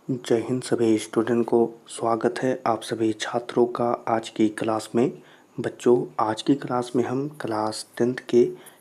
जय हिंद सभी स्टूडेंट को स्वागत है आप सभी छात्रों का आज की क्लास में। बच्चों, आज की क्लास में हम क्लास 10th के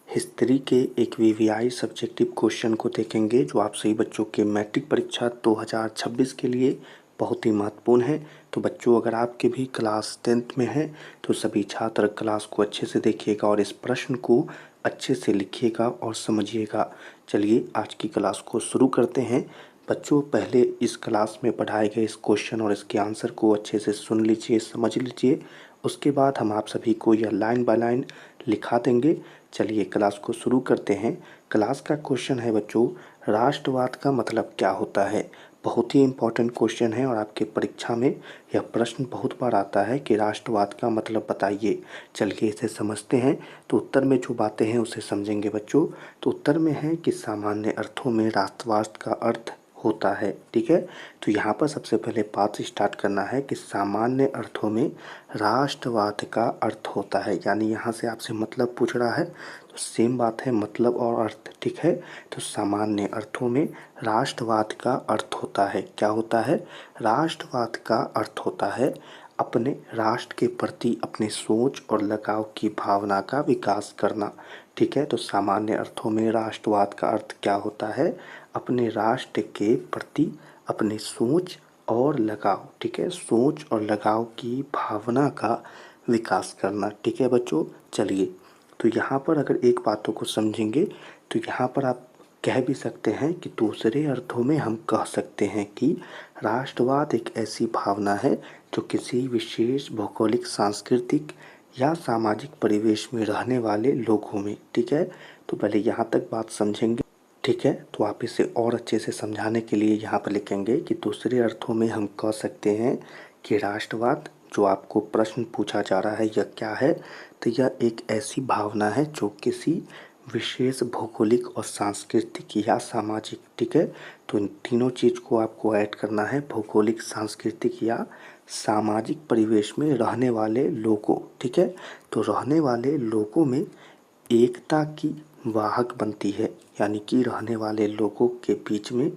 हिस्ट्री के एक वीवीआई सब्जेक्टिव क्वेश्चन को देखेंगे जो आप सभी बच्चों के मैट्रिक परीक्षा 2026 के लिए बहुत ही महत्वपूर्ण है। तो बच्चों, अगर आपके भी क्लास 10th में है तो सभी छात्र क्लास को अच्छे से देखिएगा और इस प्रश्न को अच्छे से लिखिएगा और समझिएगा। चलिए आज की क्लास को शुरू करते हैं। बच्चों, पहले इस क्लास में पढ़ाए गए इस क्वेश्चन और इसके आंसर को अच्छे से सुन लीजिए, समझ लीजिए। उसके बाद हम आप सभी को यह लाइन बाय लाइन लिखा देंगे। चलिए क्लास को शुरू करते हैं। क्लास का क्वेश्चन है बच्चों, राष्ट्रवाद का मतलब क्या होता है। बहुत ही इम्पोर्टेंट क्वेश्चन है और आपके परीक्षा में यह प्रश्न बहुत बार आता है कि राष्ट्रवाद का मतलब बताइए। चलिए इसे समझते हैं। तो उत्तर में जो बातें हैं उसे समझेंगे बच्चों। तो उत्तर में है कि सामान्य अर्थों में राष्ट्रवाद का अर्थ होता है। ठीक है, तो यहाँ पर सबसे पहले बात स्टार्ट करना है कि सामान्य अर्थों में राष्ट्रवाद का अर्थ होता है, यानी यहाँ से आपसे मतलब पूछ रहा है तो सेम बात है, मतलब और अर्थ। ठीक है, तो सामान्य अर्थों में राष्ट्रवाद का अर्थ होता है, क्या होता है, राष्ट्रवाद का अर्थ होता है अपने राष्ट्र के प्रति अपने सोच और लगाव की भावना का विकास करना। ठीक है, तो सामान्य अर्थों में राष्ट्रवाद का अर्थ क्या होता है, अपने राष्ट्र के प्रति अपने सोच और लगाव, ठीक है, सोच और लगाव की भावना का विकास करना। ठीक है बच्चों, चलिए तो यहाँ पर अगर एक बातों को समझेंगे तो यहाँ पर आप कह भी सकते हैं कि दूसरे अर्थों में हम कह सकते हैं कि राष्ट्रवाद एक ऐसी भावना है जो किसी विशेष भौगोलिक, सांस्कृतिक या सामाजिक परिवेश में रहने वाले लोगों में, ठीक है, तो पहले यहाँ तक बात समझेंगे। ठीक है, तो आप इसे और अच्छे से समझाने के लिए यहाँ पर लिखेंगे कि दूसरे अर्थों में हम कह सकते हैं कि राष्ट्रवाद जो आपको प्रश्न पूछा जा रहा है यह क्या है, तो यह एक ऐसी भावना है जो किसी विशेष भौगोलिक और सांस्कृतिक या सामाजिक, ठीक है, तो इन तीनों चीज़ को आपको ऐड करना है, भौगोलिक, सांस्कृतिक या सामाजिक परिवेश में रहने वाले लोगों, ठीक है, तो रहने वाले लोगों में एकता की वाहक बनती है, यानी कि रहने वाले लोगों के बीच में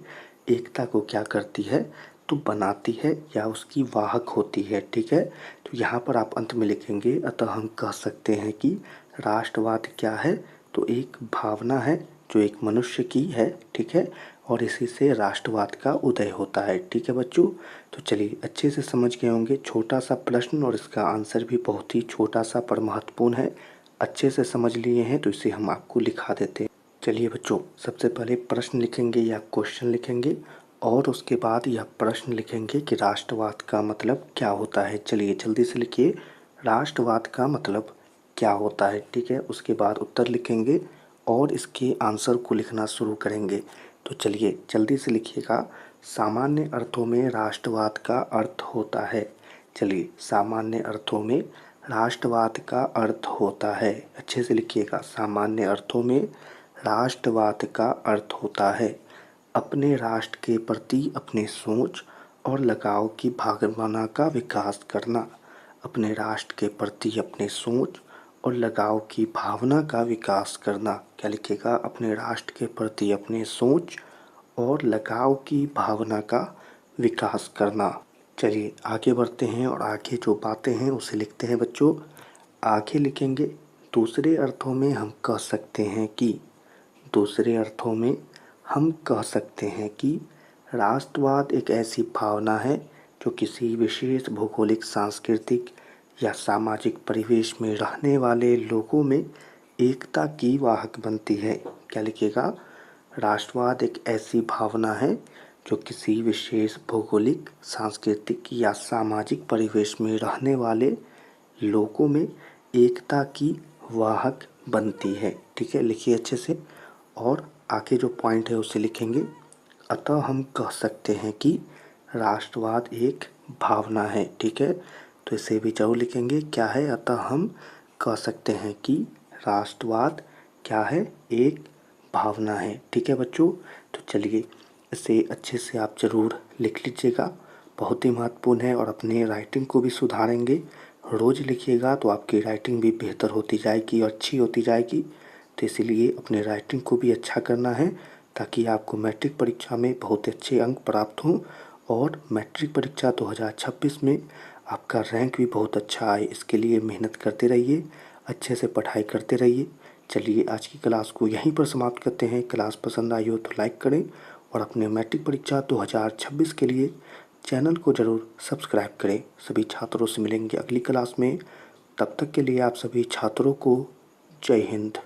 एकता को क्या करती है, तो बनाती है या उसकी वाहक होती है। ठीक है, तो यहाँ पर आप अंत में लिखेंगे, अतः हम कह सकते हैं कि राष्ट्रवाद क्या है, तो एक भावना है जो एक मनुष्य की है, ठीक है, और इसी से राष्ट्रवाद का उदय होता है। ठीक है बच्चों, तो चलिए अच्छे से समझ गए होंगे। छोटा सा प्रश्न और इसका आंसर भी बहुत ही छोटा सा पर महत्वपूर्ण है, अच्छे से समझ लिए हैं तो इसे हम आपको लिखा देते हैं। चलिए बच्चों, सबसे पहले प्रश्न लिखेंगे या क्वेश्चन लिखेंगे और उसके बाद यह प्रश्न लिखेंगे कि राष्ट्रवाद का मतलब क्या होता है। चलिए जल्दी से लिखिए, राष्ट्रवाद का मतलब क्या होता है। ठीक है, उसके बाद उत्तर लिखेंगे और इसके आंसर को लिखना शुरू करेंगे। तो चलिए जल्दी से लिखिएगा, सामान्य अर्थों में राष्ट्रवाद का अर्थ होता है। चलिए, सामान्य अर्थों में राष्ट्रवाद का अर्थ होता है, अच्छे से लिखिएगा, सामान्य अर्थों में राष्ट्रवाद का अर्थ होता है अपने राष्ट्र के प्रति अपने सोच और लगाव की भावना का विकास करना। अपने राष्ट्र के प्रति अपने सोच और लगाव की भावना का विकास करना, क्या लिखिएगा, अपने राष्ट्र के प्रति अपने सोच और लगाव की भावना का विकास करना। चलिए आगे बढ़ते हैं और आगे जो बातें हैं उसे लिखते हैं बच्चों। आगे लिखेंगे, दूसरे अर्थों में हम कह सकते हैं कि, दूसरे अर्थों में हम कह सकते हैं कि राष्ट्रवाद एक ऐसी भावना है जो किसी विशेष भौगोलिक, सांस्कृतिक या सामाजिक परिवेश में रहने वाले लोगों में एकता की वाहक बनती है। क्या लिखिएगा, राष्ट्रवाद एक ऐसी भावना है जो किसी विशेष भौगोलिक, सांस्कृतिक या सामाजिक परिवेश में रहने वाले लोगों में एकता की वाहक बनती है। ठीक है, लिखिए अच्छे से और आगे जो पॉइंट है उसे लिखेंगे। अतः हम कह सकते हैं कि राष्ट्रवाद एक भावना है। ठीक है, तो इसे भी जरूर लिखेंगे, क्या है, अतः हम कह सकते हैं कि राष्ट्रवाद क्या है, एक भावना है। ठीक है बच्चों, तो चलिए इसे अच्छे से आप ज़रूर लिख लीजिएगा, बहुत ही महत्वपूर्ण है और अपने राइटिंग को भी सुधारेंगे। रोज़ लिखिएगा तो आपकी राइटिंग भी बेहतर होती जाएगी और अच्छी होती जाएगी। तो इसीलिए अपने राइटिंग को भी अच्छा करना है ताकि आपको मैट्रिक परीक्षा में बहुत अच्छे अंक प्राप्त हों और मैट्रिक परीक्षा 2026 में आपका रैंक भी बहुत अच्छा आए, इसके लिए मेहनत करते रहिए, अच्छे से पढ़ाई करते रहिए। चलिए आज की क्लास को यहीं पर समाप्त करते हैं। क्लास पसंद आई हो तो लाइक करें और अपने मैट्रिक परीक्षा 2026 के लिए चैनल को ज़रूर सब्सक्राइब करें। सभी छात्रों से मिलेंगे अगली क्लास में। तब तक के लिए आप सभी छात्रों को जय हिंद।